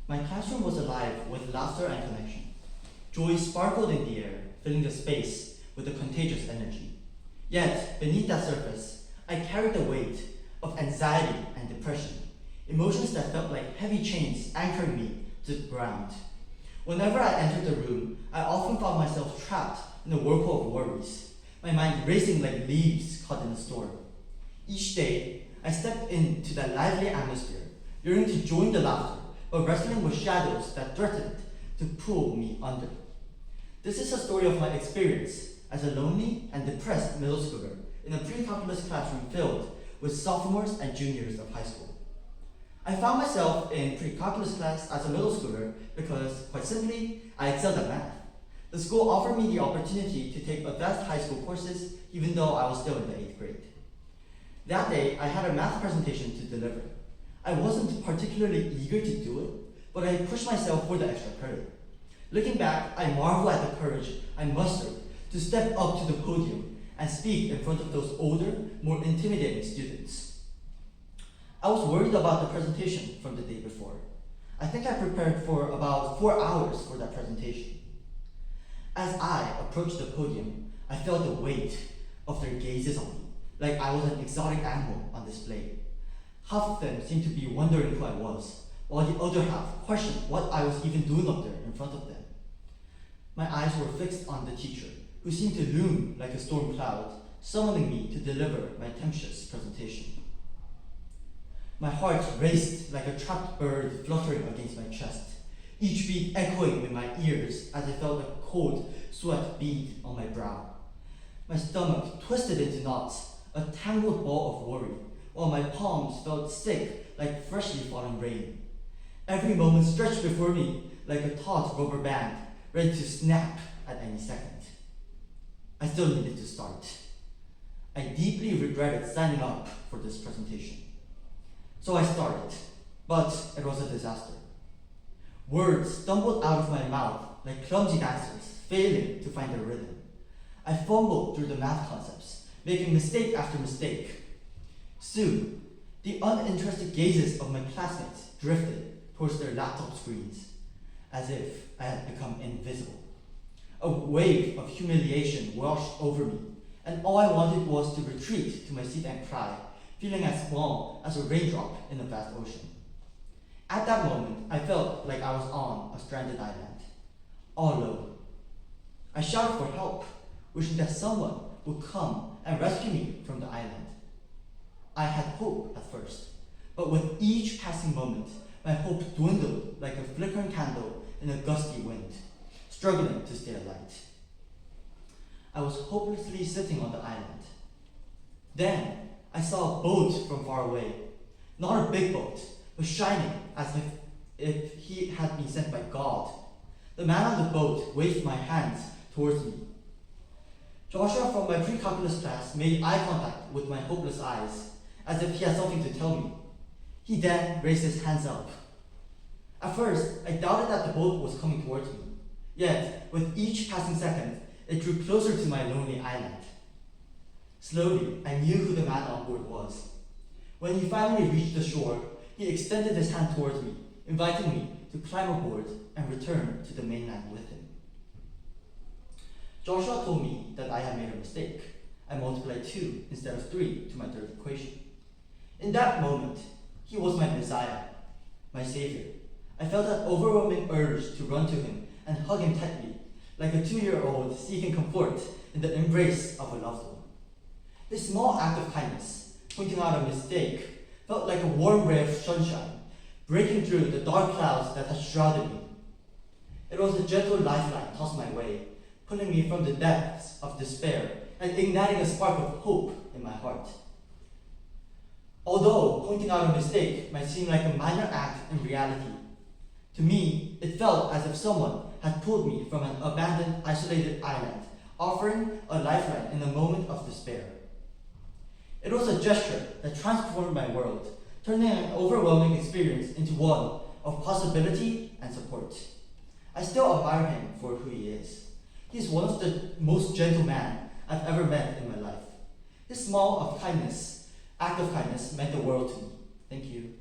My classroom was alive with laughter and connection. Joy sparkled in the air, filling the space with a contagious energy. Yet, beneath that surface, I carried the weight of anxiety and depression, emotions that felt like heavy chains anchoring me to the ground. Whenever I entered the room, I often found myself trapped in a whirlpool of worries, my mind racing like leaves caught in a storm. Each day, I stepped into that lively atmosphere, yearning to join the laughter, but wrestling with shadows that threatened to pull me under. This is a story of my experience as a lonely and depressed middle schooler in a pre-calculus classroom filled with sophomores and juniors of high school. I found myself in pre-calculus class as a middle schooler because, quite simply, I excelled at math. The school offered me the opportunity to take advanced high school courses even though I was still in the 8th grade. That day, I had a math presentation to deliver. I wasn't particularly eager to do it, but I pushed myself for the extra credit. Looking back, I marvel at the courage I mustered to step up to the podium and speak in front of those older, more intimidating students. I was worried about the presentation from the day before. I think I prepared for about 4 hours for that presentation. As I approached the podium, I felt the weight of their gazes on me, like I was an exotic animal on display. Half of them seemed to be wondering who I was, while the other half questioned what I was even doing up there in front of them. My eyes were fixed on the teacher, who seemed to loom like a storm cloud, summoning me to deliver my tempestuous presentation. My heart raced like a trapped bird fluttering against my chest, each beat echoing in my ears as I felt a cold sweat bead on my brow. My stomach twisted into knots, a tangled ball of worry, while my palms felt sick like freshly fallen rain. Every moment stretched before me like a taut rubber band, ready to snap at any second. I still needed to start. I deeply regretted signing up for this presentation. So I started, but it was a disaster. Words stumbled out of my mouth like clumsy dancers, failing to find their rhythm. I fumbled through the math concepts, making mistake after mistake. Soon, the uninterested gazes of my classmates drifted towards their laptop screens, as if I had become invisible. A wave of humiliation washed over me, and all I wanted was to retreat to my seat and cry, feeling as small as a raindrop in a vast ocean. At that moment, I felt like I was on a stranded island, all alone. I shouted for help, wishing that someone would come and rescue me from the island. I had hope at first, but with each passing moment, my hope dwindled like a flickering candle in a gusty wind, struggling to stay alight. I was hopelessly sitting on the island. Then, I saw a boat from far away. Not a big boat, but shining as if he had been sent by God. The man on the boat waved my hands towards me. Joshua from my pre-calculus class made eye contact with my hopeless eyes, as if he had something to tell me. He then raised his hands up. At first, I doubted that the boat was coming towards me. Yet, with each passing second, it drew closer to my lonely island. Slowly, I knew who the man on board was. When he finally reached the shore, he extended his hand towards me, inviting me to climb aboard and return to the mainland with him. Joshua told me that I had made a mistake. I multiplied 2 instead of 3 to my third equation. In that moment, he was my Messiah, my Savior. I felt an overwhelming urge to run to him and hug him tightly, like a 2-year-old seeking comfort in the embrace of a loved one. This small act of kindness, pointing out a mistake, felt like a warm ray of sunshine, breaking through the dark clouds that had shrouded me. It was a gentle lifeline tossed my way, pulling me from the depths of despair and igniting a spark of hope in my heart. Although pointing out a mistake might seem like a minor act in reality, to me, it felt as if someone had pulled me from an abandoned, isolated island, offering a lifeline in a moment of despair. It was a gesture that transformed my world, turning an overwhelming experience into one of possibility and support. I still admire him for who he is. He's one of the most gentle men I've ever met in my life. His act of kindness meant the world to me. Thank you.